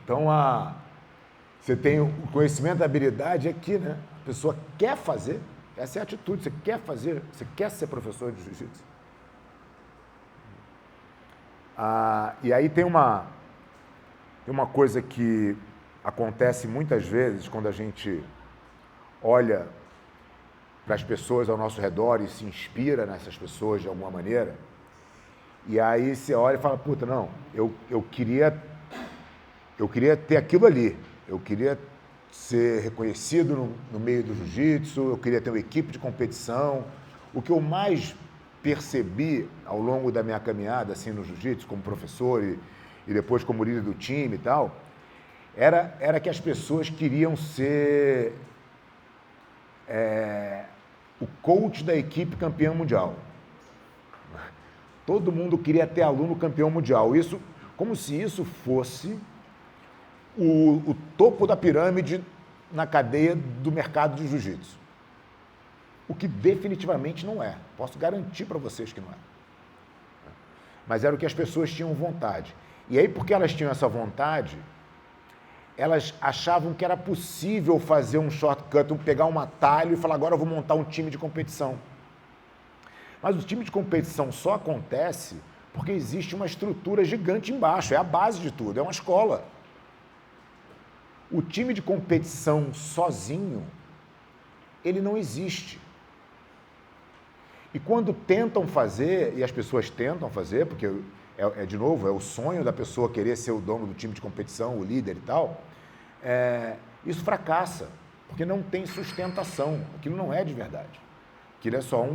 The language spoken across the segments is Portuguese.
Então, você tem o conhecimento, a habilidade aqui, né? A pessoa quer fazer, essa é a atitude, você quer fazer, você quer ser professor de jiu-jitsu. E aí tem uma coisa que acontece muitas vezes quando a gente olha para as pessoas ao nosso redor e se inspira nessas pessoas de alguma maneira, e aí você olha e fala, puta, não, eu queria ter aquilo ali, eu queria ser reconhecido no meio do jiu-jitsu, eu queria ter uma equipe de competição. O que eu mais percebi ao longo da minha caminhada assim, no jiu-jitsu, como professor e depois como líder do time e tal, era que as pessoas queriam ser o coach da equipe campeã mundial. Todo mundo queria ter aluno campeão mundial. Isso, como se isso fosse o topo da pirâmide na cadeia do mercado de jiu-jitsu. O que definitivamente não é. Posso garantir para vocês que não é. Mas era o que as pessoas tinham vontade. E aí, porque elas tinham essa vontade, elas achavam que era possível fazer um shortcut, pegar um atalho e falar, agora eu vou montar um time de competição. Mas o time de competição só acontece porque existe uma estrutura gigante embaixo, é a base de tudo, é uma escola. O time de competição sozinho, ele não existe. E quando tentam fazer, e as pessoas tentam fazer, porque de novo, é o sonho da pessoa querer ser o dono do time de competição, o líder e tal, isso fracassa, porque não tem sustentação, aquilo não é de verdade. Aquilo é só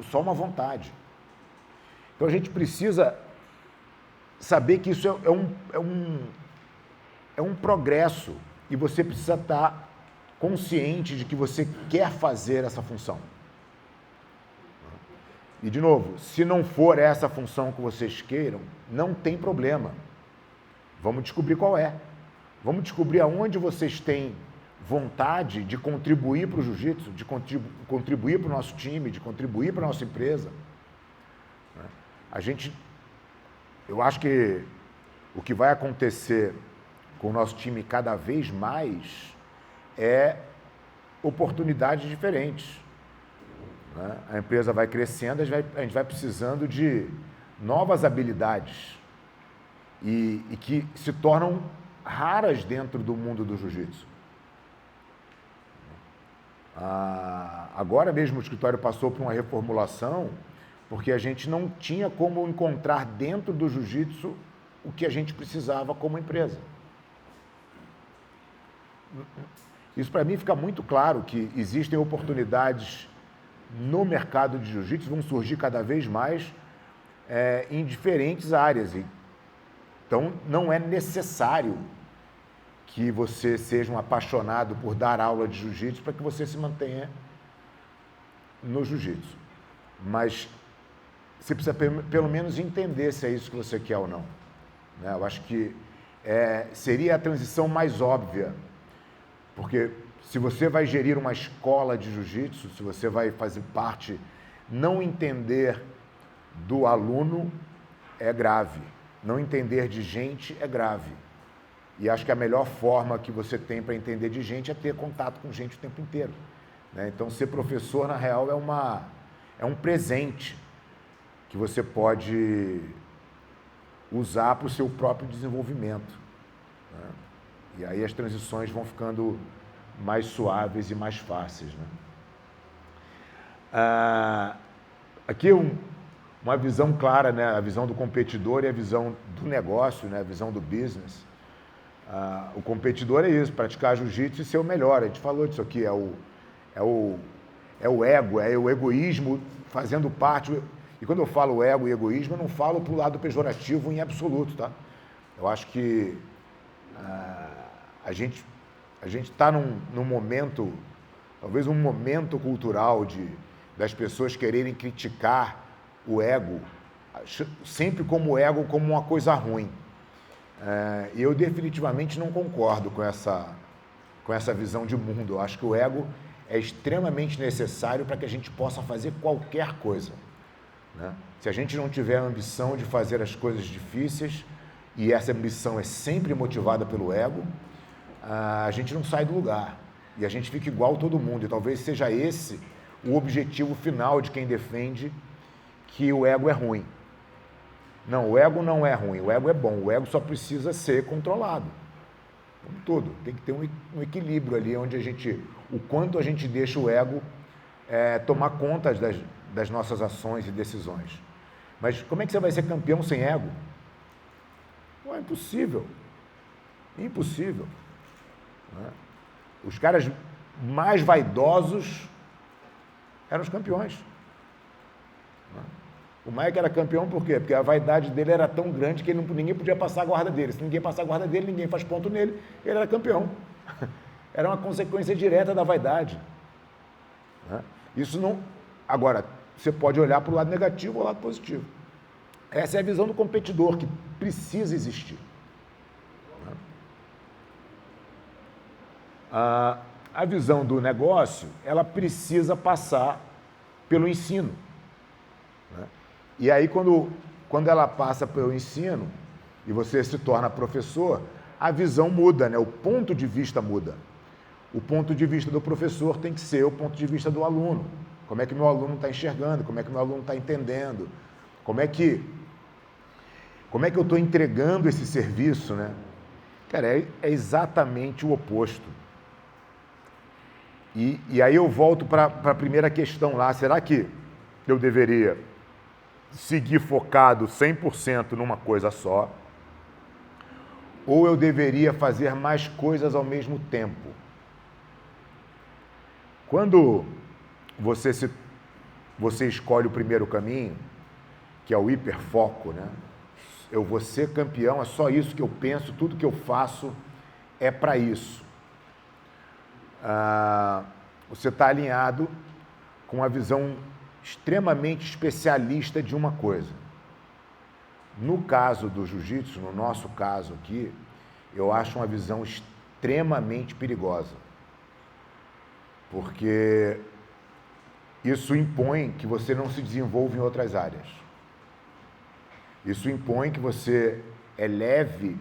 só uma vontade. Então a gente precisa saber que isso é um progresso e você precisa estar consciente de que você quer fazer essa função. E, de novo, se não for essa função que vocês queiram, não tem problema. Vamos descobrir qual é. Vamos descobrir aonde vocês têm vontade de contribuir para o jiu-jitsu, de contribuir para o nosso time, de contribuir para a nossa empresa. Eu acho que o que vai acontecer com o nosso time cada vez mais é oportunidades diferentes. A empresa vai crescendo, a gente vai precisando de novas habilidades e que se tornam raras dentro do mundo do jiu-jitsu. Agora mesmo o escritório passou por uma reformulação porque a gente não tinha como encontrar dentro do jiu-jitsu o que a gente precisava como empresa. Isso para mim fica muito claro que existem oportunidades no mercado de jiu-jitsu, vão surgir cada vez mais em diferentes áreas. Então, não é necessário que você seja um apaixonado por dar aula de jiu-jitsu para que você se mantenha no jiu-jitsu. Mas você precisa pelo menos entender se é isso que você quer ou não. Eu acho que seria a transição mais óbvia, porque se você vai gerir uma escola de jiu-jitsu, se você vai fazer parte, não entender do aluno é grave. Não entender de gente é grave. E acho que a melhor forma que você tem para entender de gente é ter contato com gente o tempo inteiro. Então, ser professor, na real, é um presente que você pode usar para o seu próprio desenvolvimento. E aí as transições vão ficando mais suaves e mais fáceis. Aqui uma visão clara, a visão do competidor e a visão do negócio, a visão do business. O competidor é isso, praticar jiu-jitsu e ser o melhor. A gente falou disso aqui, é o ego, é o egoísmo fazendo parte. E quando eu falo ego e egoísmo, eu não falo para o lado pejorativo em absoluto, tá? Eu acho que a gente está num momento, talvez um momento cultural das pessoas quererem criticar o ego, sempre como o ego como uma coisa ruim. E eu definitivamente não concordo com essa visão de mundo. Eu acho que o ego é extremamente necessário para que a gente possa fazer qualquer coisa. Se a gente não tiver a ambição de fazer as coisas difíceis e essa ambição é sempre motivada pelo ego, a gente não sai do lugar e a gente fica igual todo mundo. E talvez seja esse o objetivo final de quem defende que o ego é ruim. Não, o ego não é ruim, o ego é bom, o ego só precisa ser controlado. Como tudo, tem que ter um equilíbrio ali, onde o quanto a gente deixa o ego tomar conta das nossas ações e decisões. Mas como é que você vai ser campeão sem ego? Pô, é impossível. Impossível. Né? Os caras mais vaidosos eram os campeões. Né? O Mike era campeão por quê? Porque a vaidade dele era tão grande que ninguém podia passar a guarda dele. Se ninguém passar a guarda dele, ninguém faz ponto nele, ele era campeão. Era uma consequência direta da vaidade. Né? Isso não... Agora, você pode olhar para o lado negativo ou o lado positivo. Essa é a visão do competidor, que precisa existir. A visão do negócio, ela precisa passar pelo ensino. Né? E aí, quando ela passa pelo ensino, e você se torna professor, a visão muda, né? O ponto de vista muda. O ponto de vista do professor tem que ser o ponto de vista do aluno. Como é que meu aluno está enxergando? Como é que meu aluno está entendendo? Como é que eu estou entregando esse serviço, né? Cara, é exatamente o oposto. E aí eu volto para a primeira questão lá. Será que eu deveria seguir focado 100% numa coisa só? Ou eu deveria fazer mais coisas ao mesmo tempo? Quando você escolhe o primeiro caminho, que é o hiperfoco, né? Eu vou ser campeão, é só isso que eu penso, tudo que eu faço é para isso. Você está alinhado com a visão extremamente especialista de uma coisa. No caso do jiu-jitsu, no nosso caso aqui, eu acho uma visão extremamente perigosa. Porque isso impõe que você não se desenvolva em outras áreas. Isso impõe que você eleve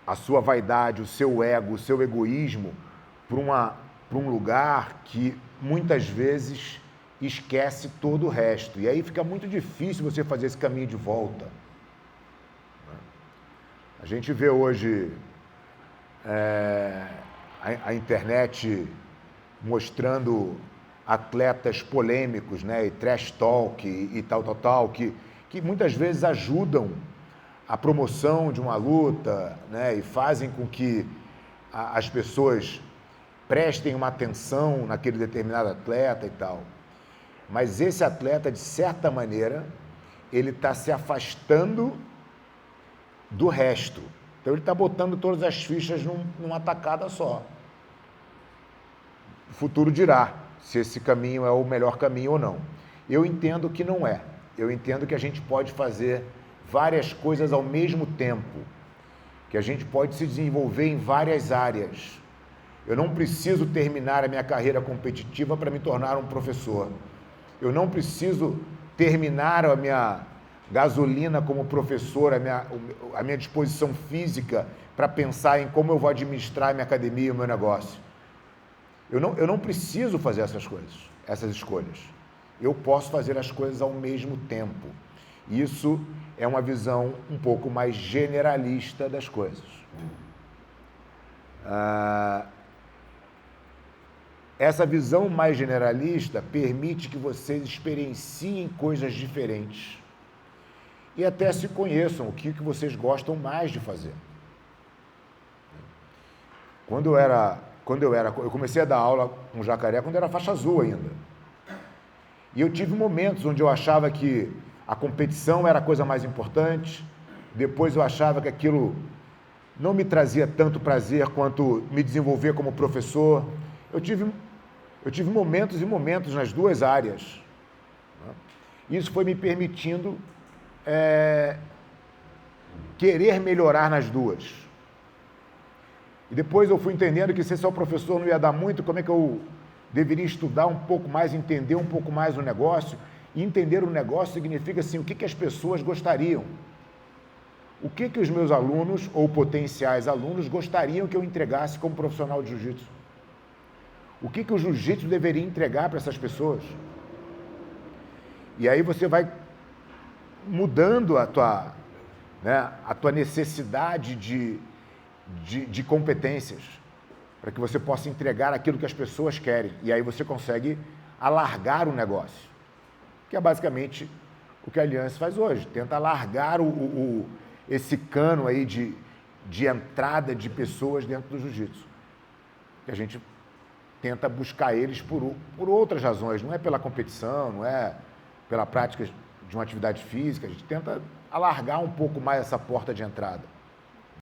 a sua vaidade, o seu ego, o seu egoísmo para um lugar que muitas vezes esquece todo o resto. E aí fica muito difícil você fazer esse caminho de volta. A gente vê hoje a internet mostrando atletas polêmicos, né, e trash talk e tal, que muitas vezes ajudam a promoção de uma luta, né, e fazem com que as pessoas prestem uma atenção naquele determinado atleta e tal. Mas esse atleta, de certa maneira, ele está se afastando do resto. Então ele está botando todas as fichas numa tacada só. O futuro dirá se esse caminho é o melhor caminho ou não. Eu entendo que não é. Eu entendo que a gente pode fazer várias coisas ao mesmo tempo, que a gente pode se desenvolver em várias áreas. Eu não preciso terminar a minha carreira competitiva para me tornar um professor. Eu não preciso terminar a minha gasolina como professor, a minha disposição física para pensar em como eu vou administrar a minha academia e o meu negócio. Eu não preciso fazer essas coisas, essas escolhas. Eu posso fazer as coisas ao mesmo tempo. Isso é uma visão um pouco mais generalista das coisas. Essa visão mais generalista permite que vocês experienciem coisas diferentes e até se conheçam o que vocês gostam mais de fazer. Eu comecei a dar aula com Jacaré quando era faixa azul ainda. E eu tive momentos onde eu achava que a competição era a coisa mais importante, depois eu achava que aquilo não me trazia tanto prazer quanto me desenvolver como professor. Eu tive momentos e momentos nas duas áreas. Isso foi me permitindo querer melhorar nas duas. E depois eu fui entendendo que ser só professor não ia dar muito, como é que eu deveria estudar um pouco mais, entender um pouco mais o negócio. E entender o negócio significa assim, o que as pessoas gostariam. O que os meus alunos ou potenciais alunos gostariam que eu entregasse como profissional de jiu-jitsu? O que o jiu-jitsu deveria entregar para essas pessoas? E aí você vai mudando a tua necessidade de competências, para que você possa entregar aquilo que as pessoas querem. E aí você consegue alargar o negócio, que é basicamente o que a Aliança faz hoje. Tenta alargar esse cano aí de entrada de pessoas dentro do jiu-jitsu. Que a gente tenta buscar eles por outras razões, não é pela competição, não é pela prática de uma atividade física, a gente tenta alargar um pouco mais essa porta de entrada.